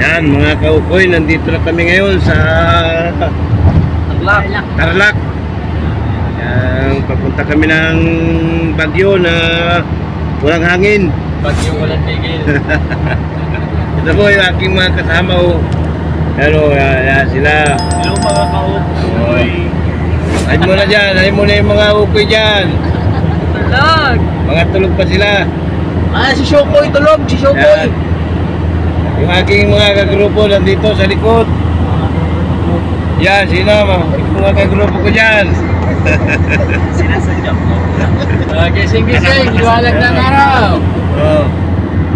Yan mga kaukoy, nandito na kami ngayon sa Tarlac. Yan, papunta kami ng bagyo na walang hangin. Bagyo walang tigil. Ito po yung aking mga kasama. Pero yan sila. Hello mga kaukoy. Ay mo na dyan, ay mo na yung mga ukoy dyan. Tulog. Mga tulog pa sila. Si Shokoy tulog, si Shokoy. Yan. Yung aking mga kagrupo nandito sa likod. Yan, sino mga kagrupo ko dyan? Sinasadya ko. Gising-gising, liwanag ng araw. Oh.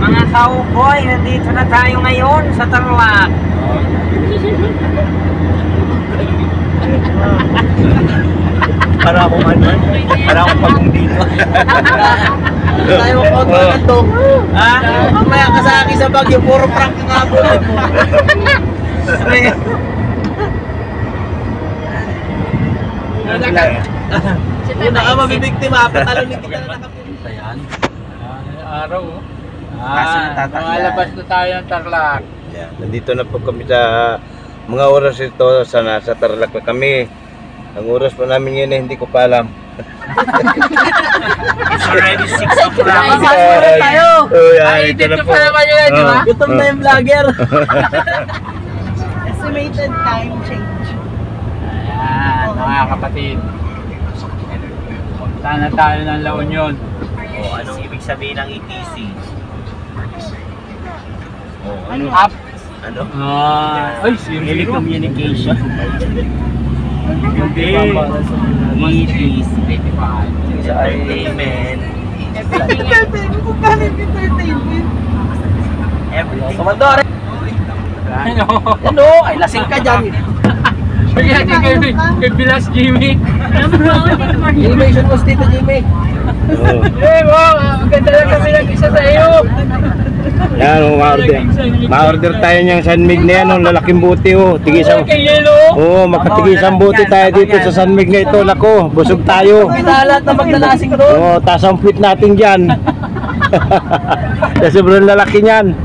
Mga kaukoy, nandito na tayo ngayon sa Tarlac. Para akong ano? Para akong pagong dito. Tayo ko to. Ha? Mamaya ka sa akin sa Bagyo, puro prank nga po. Una ka mabibiktima, patalunin kita na nakapunta yan. Araw. Malabas na tayo ng Tarlac. Yeah, nandito na po kami sa mga oras ito sa nasa Tarlac na kami. Ang oras po namin yun hindi ko pa alam. It's already 6 o'clock. tayo. Oh, yan, ito na po. Di ba? Gutom na yung vlogger. Estimated time change. Ayan, mga kapatid. Punta na tayo ng La Union. Anong ibig sabihin ng ETC? Ano? Up. Ano? Ay, zero. Telecommunication. Hindi. ETC. 25. Entertainment. Everything. Komandore! Ano? Ano? Ay, lasing ka dyan. Bigyan kay Bilas Jimmy. Animation was dito, Jimmy. Oh. Ang ganda lang kami nag-isa sa iyo. Yan, ma-order tayo niyang San Mig na yan, lalaking buti tigisan. Kay Yelo. Magkatigisang buti tayo dito sa San Mig na ito. Nako, busog tayo. Pinalat na maglalasing doon. Taas ang puwit natin dyan. Kasi sobrang lalaki niyan.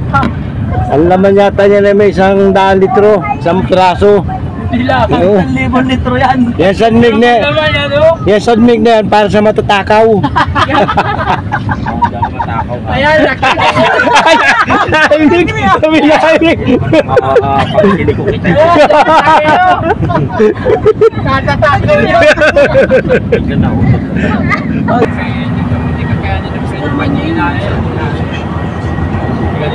Ang laman yata niya na may 100 litro, 1 piraso. Hindi lang. 1,000 litro yan. Yan San Mig na Naman ano? yan, San Mig na yan para sa matatakaw. Ayan, Pagkili ko kita. Katatakaw yun. Hindi ka kaya nito sa inyo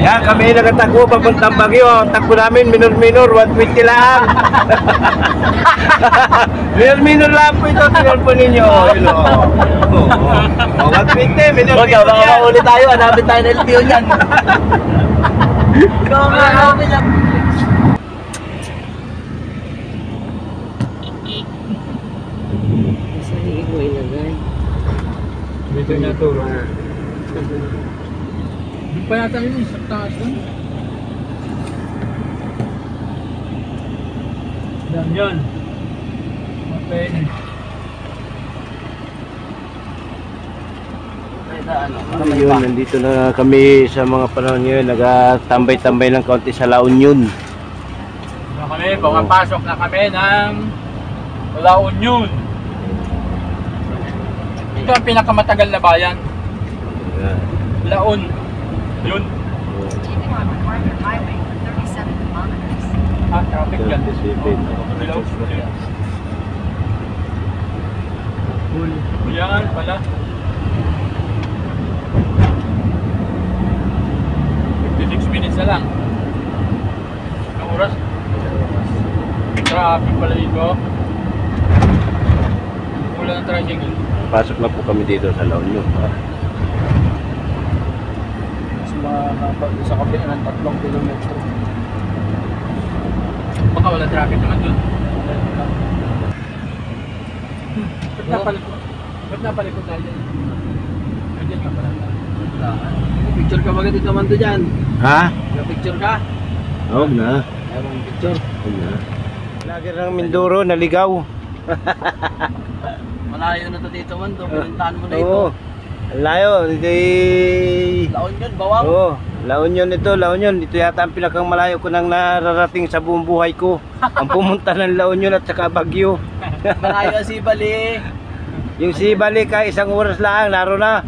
Yan, kami nagatakbo papuntang Bagyo. Ang takbo namin, minor-minor, 120 lang. Minor-minor lang po ito, tingnan po ninyo. 120, minor-minor Baka yan. mauli tayo, hanapin tayo ng LTO yan. Ikaw nga, hanapin yan. Dito niya turo. Di pa yata yun, sa taas doon. Yan yun. Okay. Ayun, nandito na kami sa mga panahon ngayon. Nagatambay-tambay ng kaunti sa La Union. Na kami, pumapasok na kami ng La Union. Ito ang pinakamatagal na bayan. Laon. Yun. Traffic yan. Hello. Yan pala. 56 minutes na lang. Ang oras. Traffic pala dito. Wala ng tricycle. Pasok na po kami dito sa La Union. Sa kabila ng 3 kilometro. Baka wala traffic naman dun. Ba't napalikot tayo dyan? Nandiyan ka pala. Picture ka ba dito naman to dyan? Ha? Picture ka? Huwag na. Ewan picture. Huwag na. Lager ng Mindoro, naligaw. Malayo na to dito man, pinuntahan mo na ito. Oo. Ang layo. Hindi. Laon yun, bawang. Oo. La Union ito, La Union. Ito yata ang pinakang malayo ko nang nararating sa buong buhay ko. Ang pumunta ng La Union at saka Baguio. Malayo si Bali. Yung si Balik ka, 1 oras lang, laro na.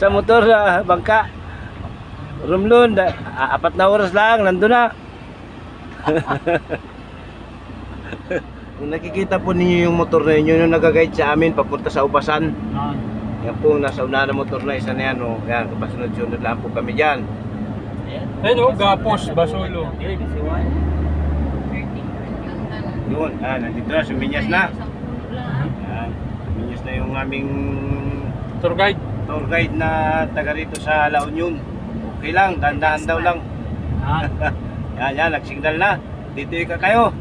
Sa motor, sa bangka. Rumlon, 4 na oras lang, nandun na. Kung nakikita po ninyo yung motor na yun, yung nag-guide sa amin papunta sa Ubasan. Yan po, nasa unahan ng motor na isa na yan. Oh. Yan, kapasunod-sunod lang po kami dyan. Ayun, Gapos, Basolo. Yun, nandito na, suminyas na. Yan, suminyas na yung aming Tour guide. tour guide na taga rito sa La Union. Okay lang, dahan-dahan daw lang. Yan, nagsignal na. Dito ka kayo.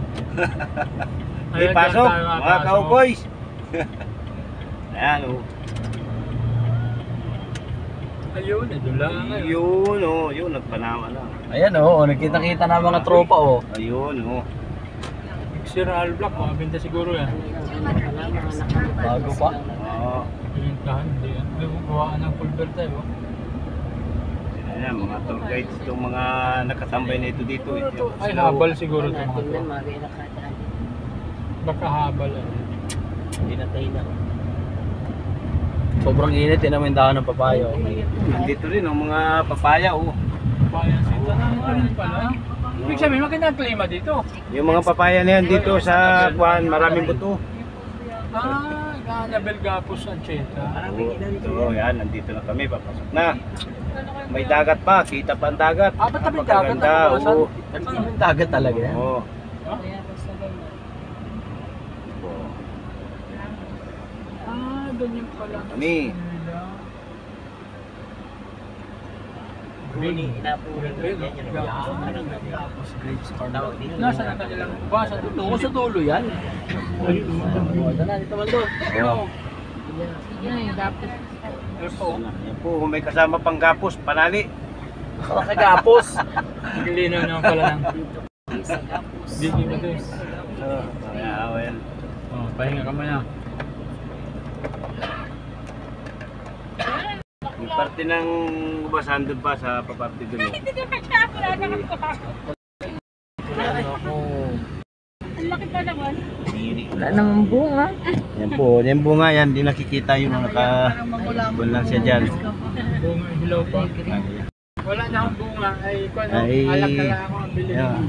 Di Ayan, pasok, dyan tayo mga makapasok. cowboys. Ayan, oh. Ayun, ito lang. Yun, oh, yun, nagpanawa na. Ayan oh, nakita-kita na mga tropa oh. Ayun, oh. Xeral Block, makabenta siguro yan. Bago pa. Oo. Pintahan, hindi yan. May gawaan ng pulver tayo. Ayan, mga tour guides itong mga nakatambay na ito dito. Ay, habal siguro ito mga to. Baka habal. Pinatay na. Sobrang init, yun naman yung dahon ng papayo. Nandito rin ang mga papaya, oh. Bayan sita na ano pala. Ibig sabihin, maganda ang klima dito. Yung mga papaya na yan dito sa Juan, maraming buto. Annabel Gapos, Ancheta. So, yan, nandito na kami, papasok na. May dagat pa, kita pa ang dagat. Ba't tabi dagat? Napakaganda, oo. Ang dagat talaga yan. Oo. Ganyan pala. Kami. Nasa na kanilang basa dito. Oo, sa dulo yan. Ito na, dito man doon. Oo. Yan po, kung may kasama pang gapos, panali. Nakagapos. Linaw naman pala ng Digi ba ito? Well. Oh, pahinga ka muna. Yung parte ng ubasan doon pa sa paparte doon. Wala namang bunga. Yan po, yung bunga yan, di nakikita yung naka-bun lang siya dyan. Bunga, hilaw pa. Wala na akong bunga. Ay, kung ano, Ay, alak na lang ako ang bilhin. Ayan.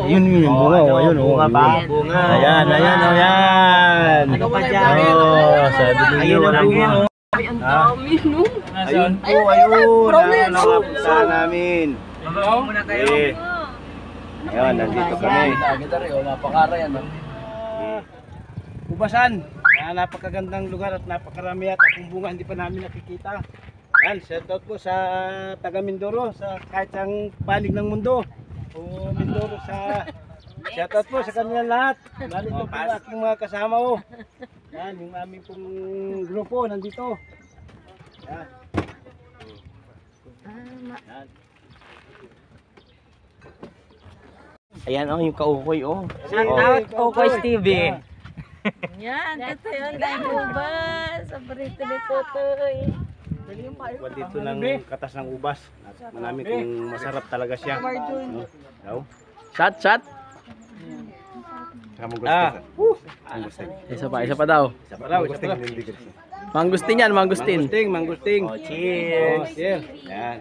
Yun yung bunga, oh, ayun, oh. Bunga ba? Yun. Bunga. Ayan, ayan, oh, yan. Ano pa dyan? Oh, sabi ninyo, Ayun ang walang bunga. bunga. Ay, ang dami, no? Ayun po, ayun. Nakapunta namin. Hello? Eh. Ayan, nandito kami. Kita rin, napakara yan. Ubasan. Napakagandang lugar at napakarami at akong bunga hindi pa namin nakikita. Yan, shoutout po sa taga Mindoro, sa kahit ang panig ng mundo. O Mindoro sa shoutout po sa kanilang lahat. Nandito po ang aking mga kasama ko. Yan, yung aming pong grupo nandito. Yan. Yan. Ayan oh, yung kaukoy oh. Shout out, Okoy TV. Yan, ito yun. Dahil mo ba? Sa barito ni Totoy. Dito ng katas ng ubas. Marami kung masarap talaga siya. No? Daw. Shot, shot. Isa pa daw. Isa pa daw, isa pa daw. Mangustin yan, mangustin. Mangusting. Oh, cheers. Cheers. Yan.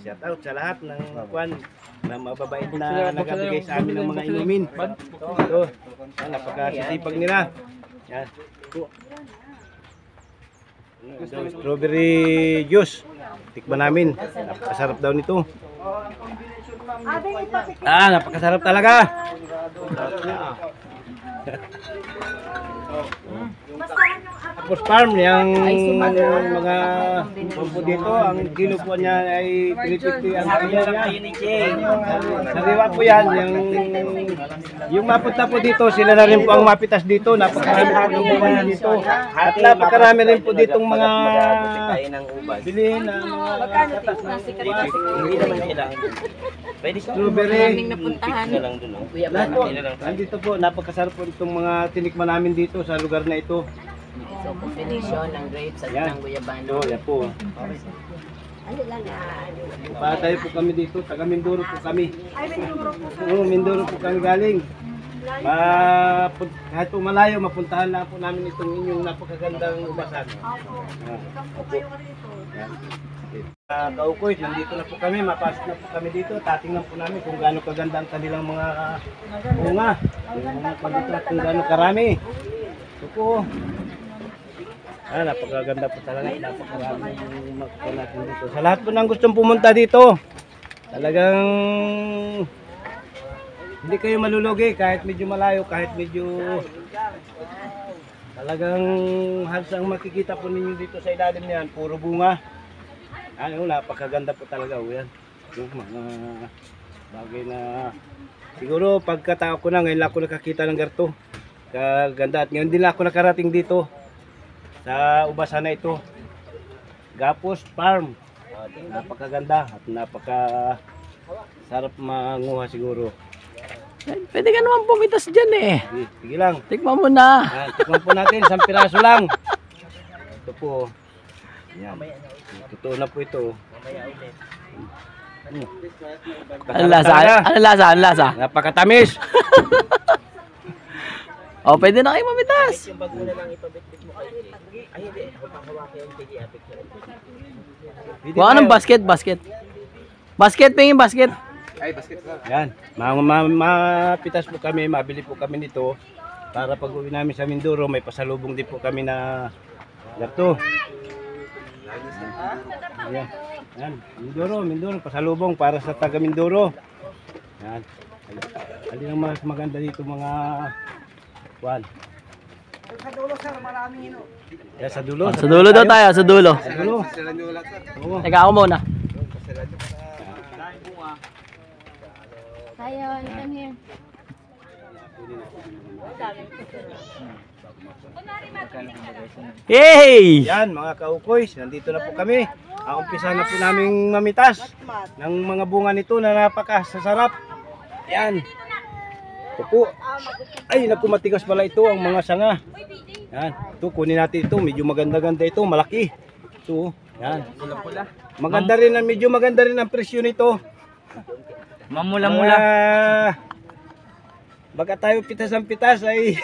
Shout out sa lahat ng kwan na mababait na nagabigay sa amin ng mga inumin. Ito. Yan, napakasisipag nila. Yan. Ito, strawberry juice. Tikman namin. Napakasarap daw nito. Napakasarap talaga. Tapos farm, yung mga pampo dito, ang kilo po niya ay 350 ang kilo niya. Sariwa po yan, yung mapunta po dito, sila na rin po ang mapitas dito, napakarami po ng mga dito. At napakarami rin po ditong mga bilhin na mga katas ng Hindi naman kailangan. Pwede strawberry. Maraming napuntahan. Lahat po, nandito po, napakasarap po itong mga tinikman namin dito sa lugar na ito. So, combination ng grapes at Yan. ng guyabano. So, yan po. Patay po kami dito, taga Mindoro po kami. Ay, Mindoro po kami. Oo, Mindoro po kami galing. Kahit po malayo, mapuntahan lang po namin itong inyong napakagandang ubasan. Opo. Kaukoy, nandito na po kami, mapasok na po kami dito. Tatingnan po namin kung gaano kaganda ang kanilang mga bunga. Kung gaano karami. Ito po. Napakaganda po talaga. Napakarami yung makukuha natin dito. Sa lahat po ng gustong pumunta dito, talagang hindi kayo malulugi kahit medyo malayo, kahit medyo talagang halos ang makikita po ninyo dito sa ilalim niyan, puro bunga. Napakaganda po talaga. Yan. Yung mga bagay na siguro pagkatao ko na, ngayon lang ako nakakita ng garto. Kaganda. At ngayon din lang ako nakarating dito sa ubasan na ito. Gapos Farm. Napakaganda at napakasarap manguha siguro. Pwede ka naman pumitas dyan eh. Sige lang. Tikman mo na. Tikman po natin, 1 piraso lang. Ito po. Yan. Totoo na po ito. Ano lasa? Ano lasa? Ano lasa? Napakatamis. Oh, pwede na kayo mamitas. Yung bago na lang ipabitbit mo kay Ay, hindi. Hawakan yung Jay picture. Kuha ng basket. Basket, pingin basket. Yan. Mapitas po kami, mabili po kami nito para pag uwi namin sa Mindoro, may pasalubong din po kami na garto. Yan. Yan. Mindoro, pasalubong para sa taga Mindoro. Yan. Alin ang mas maganda dito mga kuwan. Sa dulo sir, maraming ino. Yeah, sa dulo. Sa dulo daw tayo, sa dulo. Sa dulo. Oo. Teka ako muna. Tayo, come here. Yay! Yan mga kaukoy, nandito na po kami. Ang umpisa na po naming mamitas ng mga bunga nito na napakasasarap. Yan. Ito po. Ay, naku, matigas pala ito ang mga sanga. Yan. Ito, kunin natin ito. Medyo maganda-ganda ito. Malaki. Ito. Yan. Maganda rin, medyo maganda rin ang presyo nito. Mamula-mula. Baka tayo pitas ang pitas ay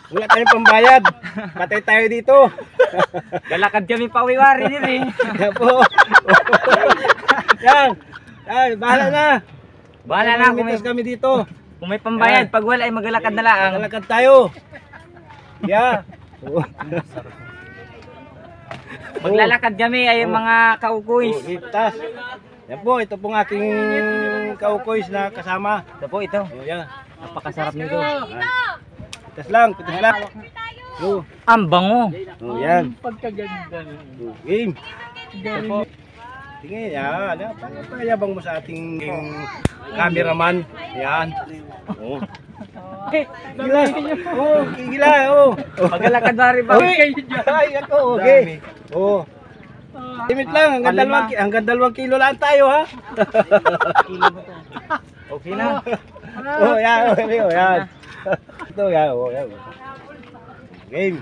wala tayong pambayad. Patay tayo dito. Lalakad kami pa wiwari din eh. Yan po. Yan. Ay, bahala na. Bahala na kung Mitas kami dito. may pambayad. Pag wala ay maglalakad na lang. Lalakad tayo. Yeah. Maglalakad kami ay mga kaukuys. Itas. Yan po, ito pong aking kaukoys na kasama. Ito po ito. Oh, yan. Napakasarap nito. Pitas lang, pitas lang. Oh, Ang bango. oh yan. Pagkaganda. Oh, game. Ito po. Tingin, yan. Pagpapayabang mo sa ating cameraman. Yan. Oh. Gila. Oh, gila. Oh. Maglalakad na rin ba? Ay, ako, okay. Oh. Limit lang, hanggang 2 kilo lang tayo, ha? Okay na. Oh, yan, okay, oh, yan. Ito, yan, oh, yan. Game.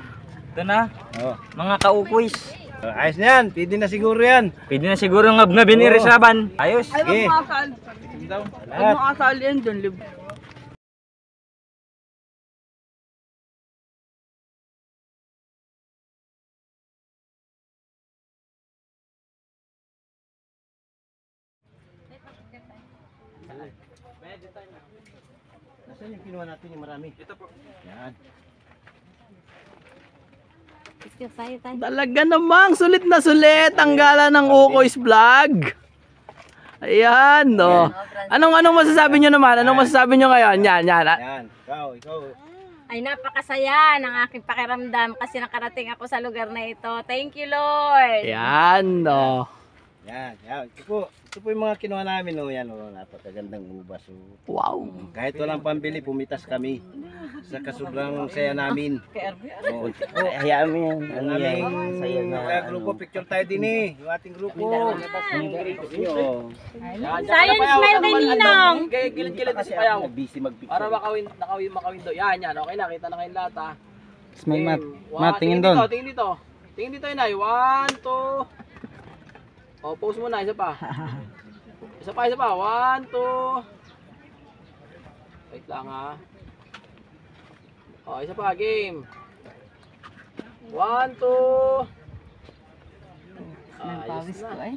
Ito na. Oh. Mga kaukuys. Ayos na yan, pwede na siguro yan. Pwede na siguro ngab-ngabi ni Resaban. Ayos. Sige. Lahat. Asal yan doon, libre. Nasaan yung kinuha natin yung marami? Ito po. Yan. Talaga namang sulit na sulit ang gala ng Ukoys Vlog. Ayan, no. Anong masasabi nyo naman? Anong masasabi nyo ngayon? Yan. Yan. Ikaw. Ay, napakasaya ng aking pakiramdam kasi nakarating ako sa lugar na ito. Thank you, Lord. Yan, no. Yan. Ito po yung mga kinuha namin, no. Yan, oh, napakagandang ubas. Oh. Wow. Kahit walang pambili, pumitas kami. Sa kasobrang saya namin. Oh, Hayaan mo yan. ang aming grupo, picture tayo din eh. Yung ating grupo. Science smile kay Ninong. Gilid-gilid kasi payaw. Busy mag-picture. Para makawin do. Yan. Okay na. Kita na kayong lahat, ha. May mat. Game. Mat, tingin doon. Tingin dito. Tingin dito, Inay. 1, 2. O, pause muna. Isa pa. Isa pa. 1, 2. Wait lang ha. O, isa pa. Game. 1, 2. Ayos na.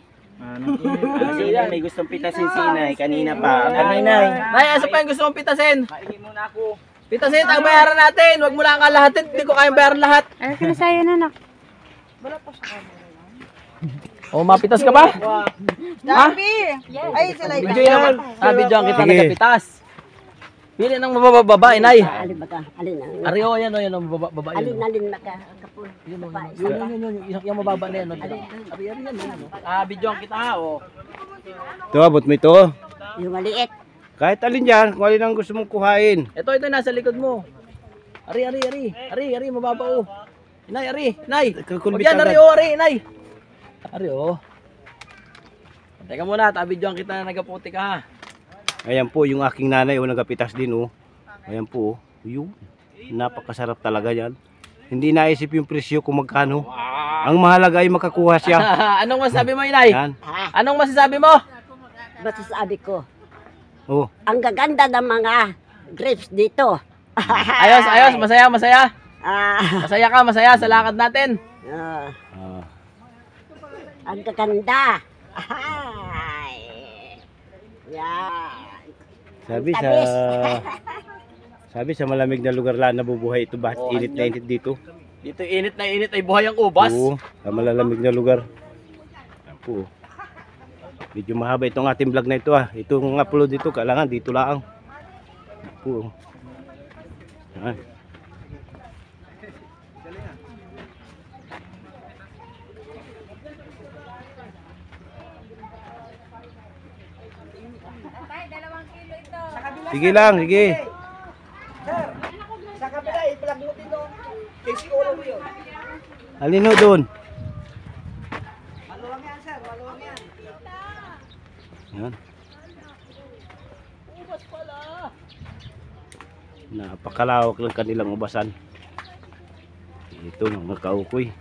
Kasi yan, may gustong pitasin si Inay. Kanina pa. Nay. Nay, asa pa yung gusto mong pitasin? Kaingin muna ako. Pitasin, ang bayaran natin. Huwag mo lang kalahatin. Hindi ko kayang bayaran lahat. Ay, sa'yo na, nak. O, mapitas ka ba? Dami! Ay, sila Video yan. Video ang kita nagapitas. Pili ng mabababa, Inay. Alin baga? Alin ang? Ari, o, yan o, yan o, mababa Alin yun. alin maka kapul. Yun, yung mababa na yan. Ari, yan. Video ang kita ha, o. Ito, abot mo ito. Yung maliit. Kahit alin dyan, kung alin ang gusto mong kuhain. Ito, nasa likod mo. Ari, mababa o. Inay. Huwag yan, Ari, Inay. Ari, o. Teka muna, video ang kita na nagaputi ka ha. Ayan po yung aking nanay, nagapitas din oh. Ayan po oh. Yun. Napakasarap talaga yan. Hindi naisip yung presyo kung magkano. Ang mahalaga ay makakuha siya. Anong masasabi mo, Inay? Yan. Anong masasabi mo? Basta sabi ko, Oh. ang gaganda ng mga grapes dito. Ayos, masaya. Ah, Masaya sa lakad natin. ah, Ah. ang gaganda. Ay. Yan. Sabi sa malamig na lugar lang nabubuhay ito, bakit init na init dito? Dito init na init ay buhay ang ubas. Oo, sa malalamig na lugar. Ayan po. Medyo mahaba itong ating vlog na ito ah. Itong upload dito, kailangan dito lang. Ayan po. Ayan. Sige lang, sige. Sa kabila, i-plug mo din doon. Kasi ulo mo yun. Alin ho doon? Maluwang yan, sir. Maluwang yan. Yan. Napakalawak ng kanilang ubasan. Ito mga kaukoy.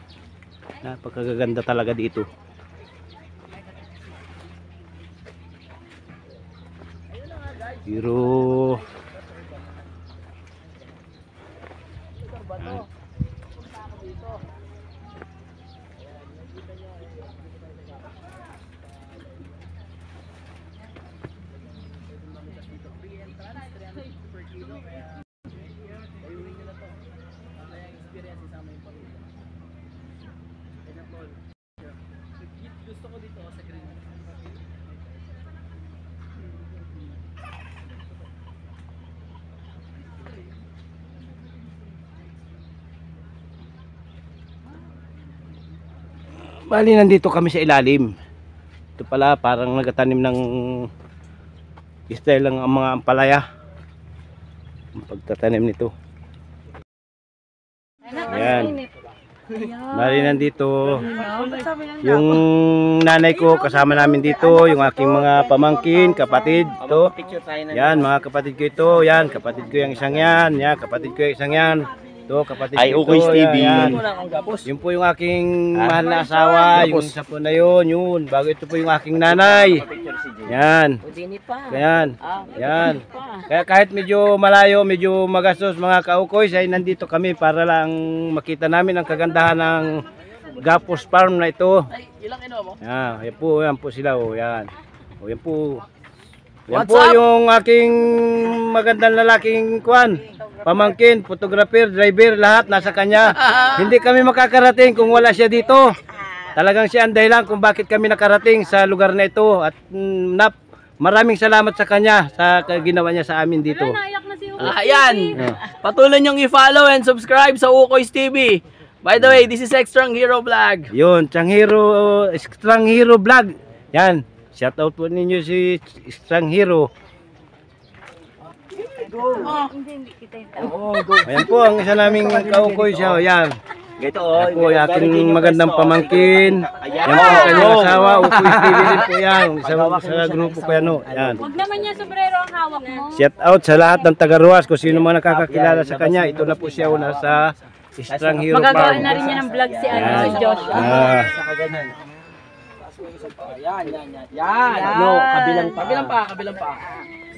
Napakaganda talaga dito. Pero bali nandito kami sa ilalim. Ito pala parang nagatanim ng style lang ang mga ampalaya. Ang pagtatanim nito. Ayan. Bali nandito yung nanay ko, kasama namin dito, yung aking mga pamangkin, kapatid. Ito. Yan, mga kapatid ko ito. Yan, kapatid ko yung isang yan. Yan, kapatid ko yung isang yan. Ito, kapatid Ay, ko ito. Ukoys TV. Yan. Yun po yung aking mahal na asawa. Yung isa po na yun. Bago ito po yung aking nanay. Yan. Udini pa. Yan. Yan. Kaya kahit medyo malayo, medyo magastos mga kaukoy, ay nandito kami para lang makita namin ang kagandahan ng Gapos Farm na ito. Ay, ilang ino mo? Yan po sila oh, yan. O yan po. Yan What's po up? yung aking magandang lalaking kwan. Pamangkin, photographer, driver, lahat nasa kanya. Hindi kami makakarating kung wala siya dito. Talagang siya ang dahilan kung bakit kami nakarating sa lugar na ito. At maraming salamat sa kanya sa ginawa niya sa amin dito. Naiyak na si Ukoy. Ayan. Patuloy niyong i-follow and subscribe sa Ukoys TV. By the way, this is Extrang Hero Vlog. Yun, Strang Hero Vlog. Yan, shout out po ninyo si Strang Hero. Hindi kita yung Ayan po, ang isa naming kaukoy siya. Yan. Ito Yan po, yung aking magandang pamangkin. Yan po, ang kanyang asawa. Ukoy TV din po yan. Sa grupo ko yan. Oh. Yan. Huwag naman yung sombrero ang hawak mo. Shout out sa lahat ng taga-Ruas. Kung sino man nakakakilala sa kanya. Ito na po siya nasa Strong Hero Magagawa Farm. na rin niya ng vlog si ano, Yan. si Joshua. Ah, Saka ganyan. Yan. Yan. No, kabilang pa. Kabilang pa.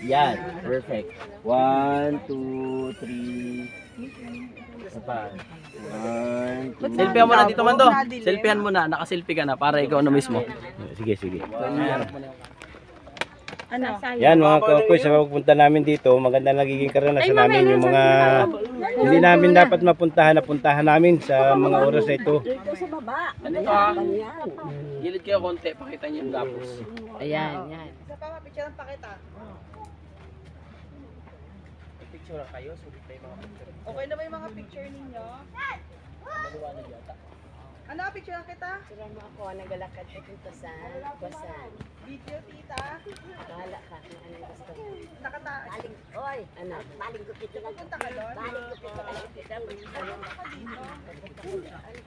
Yan, perfect. 1, 2, 3. Isa pa. 1, 2. Selfie mo na dito man to. Selfiehan mo na. Nakaselfie ka na para ikaw na mismo. sige, sige. Ano? Yan mga kakoy, sa pagpunta namin dito, maganda nagiging karanasan namin yung mga hindi namin dapat napuntahan namin sa mga oras na ito. Dito sa baba. Ano ka? Ganyan. Gilid kayo konti. Pakita niyo yung gapos. Ayan, yan. Picture kayo. Sulit tayo mga picture. Okay na ba yung mga picture ninyo? Maliwanag yata. Ano, picture na kita? Suran mo ako, nagalakad ko dito sa Basan. Video, tita. Bahala ka kung ano yung gusto mo. Nakata... Baling, oy, ano, baling ko dito lang. Punta ka doon? Baling ko dito lang.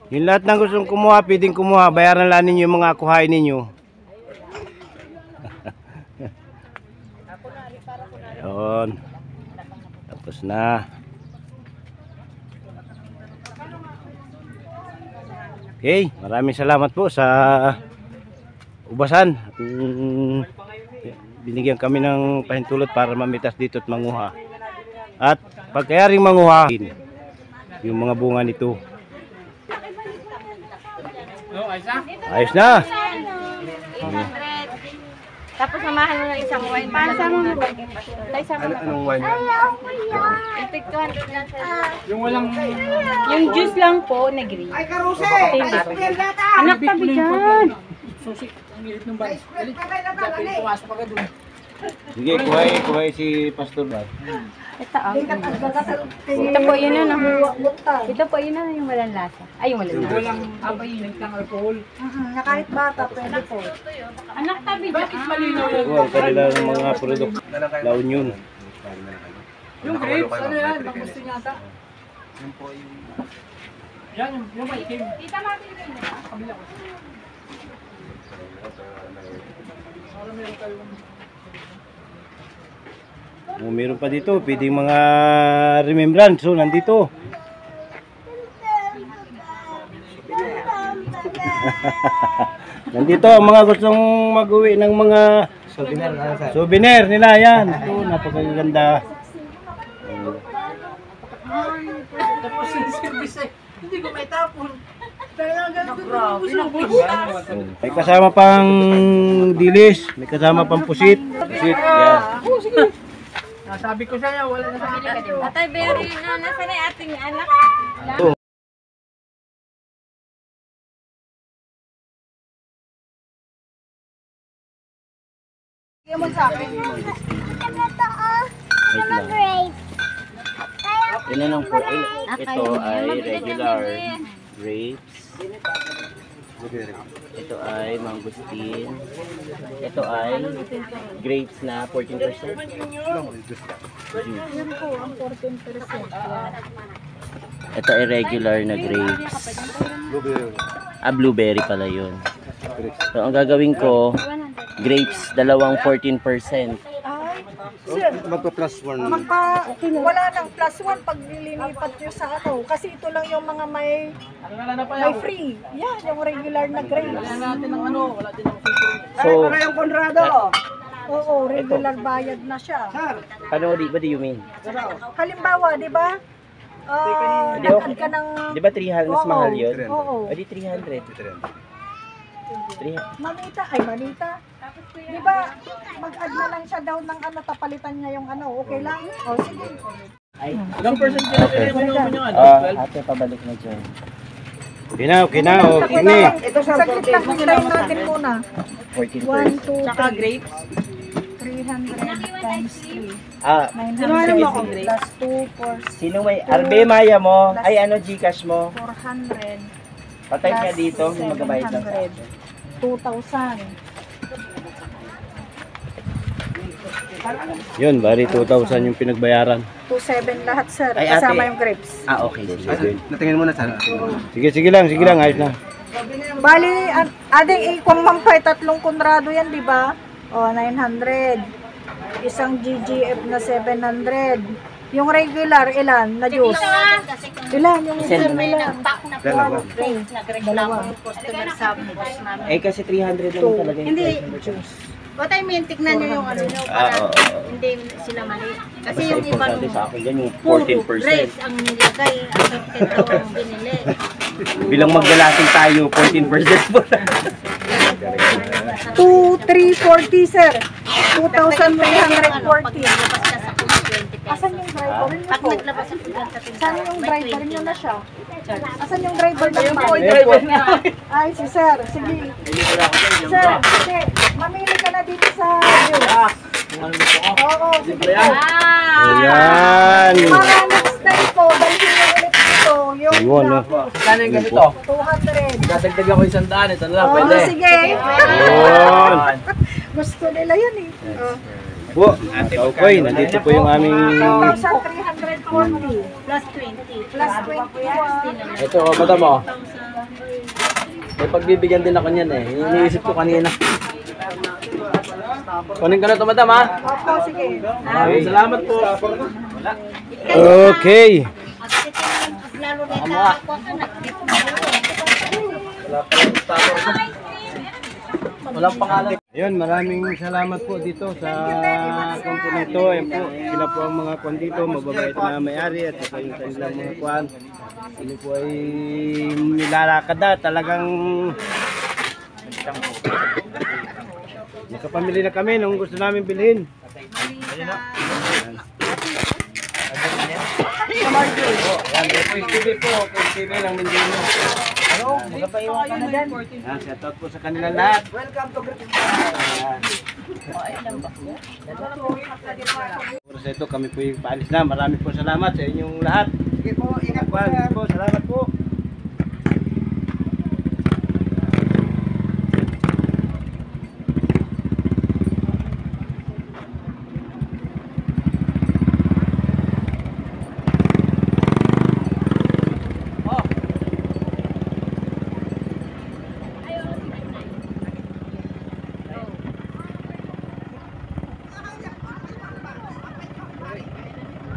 Yung lahat ng gustong kumuha, pwedeng kumuha, bayaran lang ninyo yung mga kuhain ninyo. Yun. Tapos na. Okay, maraming salamat po sa ubasan. At, binigyan kami ng pahintulot para mamitas dito at manguha. At pagkayaring manguha, yung mga bunga nito. Ayos na. 800. Tapos samahan mo ng isang wine. Paano sa mo? Anong wine? Yung tig 200 lang sa... Yung juice lang po na green. Ay, karuse! Anak, tabi dyan. Susi. Ang ilit ng band. Sige, kuhay si Pastor Bad. Ito ah. Ito po yun ano. Ito po yun ano yung walang lasa. Ay, yung walang lasa. Walang abay. Nagtang alcohol. Na kahit bata, pwede po. Anak, tabi dyan. Wow, kanilang mga produkto. La Union. Yung grapes, ano yan? Nagusto niya ata. Yan, yung maitim. Tita, mabili na. Kabila ko. Para meron kayong... Oh, meron pa dito, pwedeng mga remembrance. So, nandito. Nandito ang mga gustong mag-uwi ng mga souvenir nila. Yan. Ito, napakaganda. Tapos yung service eh. Hindi ko may tapon. May kasama pang dilis, may kasama pang pusit. Pusit, yan. Sabi ko sa'yo, wala na sa akin. Tatay Berry, nasa na yung ating anak? Ito. Bigyan mo sa akin. Ilan ang po? Ito ay regular grapes. Ito ay mangosteen. Ito ay grapes na 14%. Ito ay regular na grapes. Blueberry pala yun. So, ang gagawin ko, grapes, dalawang 14%. Magpa-plus one. Wala nang plus one pag nililipat nyo sa ano. Kasi ito lang yung mga may free. Yan, yung regular na grapes. Wala natin ng ano, wala din ng filter. So, yung Conrado. Oo, regular bayad na siya. ano, ba do you mean? Halimbawa, di ba? Di ba- Nag-add ka ng... Di ba 300 mas Oo, mahal yun? Oo. O di 300. 300. Manita, ay manita. Di ba, mag-add na lang siya daw ng ano, tapalitan niya yung ano, okay lang? O, sige. Ilang percent kaya Okay. mo yung ano? Ate, pabalik na dyan. Okay na, okay na. Okay na. Saglit lang, hintayin natin muna. 14%. 1, 2, Tsaka grapes. 300 times 3. Ah, 900 sige, plus sige. 2, 4, Sino may Arbe Maya mo? Ay, ano, Gcash mo? 400. Patay ka dito, may magabayad lang sa 700. akin. 2,000. Yun, bari 2,000 yung pinagbayaran. 2,700 lahat, sir. Ay, Kasama ate. yung grapes. Ah, okay. Sige. Natingin mo na sana. Sige lang, ayos na. Bali, ading ikwang mampay, 3 konrado yan, di ba? O, 900. Isang GGF na 700. Yung regular, ilan na juice? Ilan yung regular? Dalawa. Dalawa. Eh kasi 300 lang talaga yung Hindi. price mo. What I mean, tignan nyo yung ano nyo para hindi sila mali. Kasi yung iba nung sa akin yan yung puro 14%. Grace ang nilagay, assorted daw ang binili. Bilang magdalasin tayo, 14% po. 2,340 sir. 2,340. Paglabas ka sa 20 pesos. Asan yung driver niyo Pag po? naglabas ang bilang sa tindahan, Saan yung may driver 20 niyo na siya? charge. Asan yung driver ng Oy, van? driver na. Ay, si sir. Sige. Sir, sige. Mamili ka na dito sa juice. Kung ano gusto ko. Oo, sige. Ayan. Para next time po, dalhin niyo ulit dito yung Ayun, no. tapos. Kano yung ganito? 200. Dadagdag ako 100, ito na lang, Oo, pwede. sige. Ayun. Gusto nila yun eh. Po, Kaukoy, nandito po yung aming 2,340 Plus 20. plus 21. Ito, madam mo. May pagbibigyan din ako niyan eh. Iniisip ko kanina. Kunin ka na ito, madam ha? Opo, sige. Maraming salamat po. Okay. Lalo na ito ako ka Walang pangalan. Ayun, maraming salamat po dito sa kampo na ito. Ayun po, sila po ang mga kwan dito, mababait na may-ari at saka yung kanilang mga kwan. Sino po ay nilalakad na talagang nakapamili na kami nung gusto namin bilhin. Ayan, Quiz TV po, Quiz TV lang Mindino. Ayan, shout out po sa kanila lahat. Welcome to Sa ito kami po yung paalis na. Marami po salamat sa inyong lahat. Sige po, ingat po. Salamat po.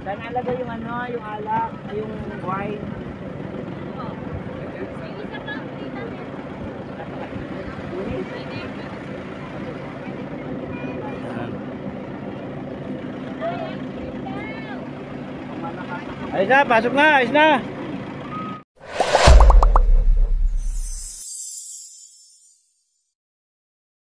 Saan alagay yung ano, yung alak, yung wine? Ayos na, pasok na, ayos na.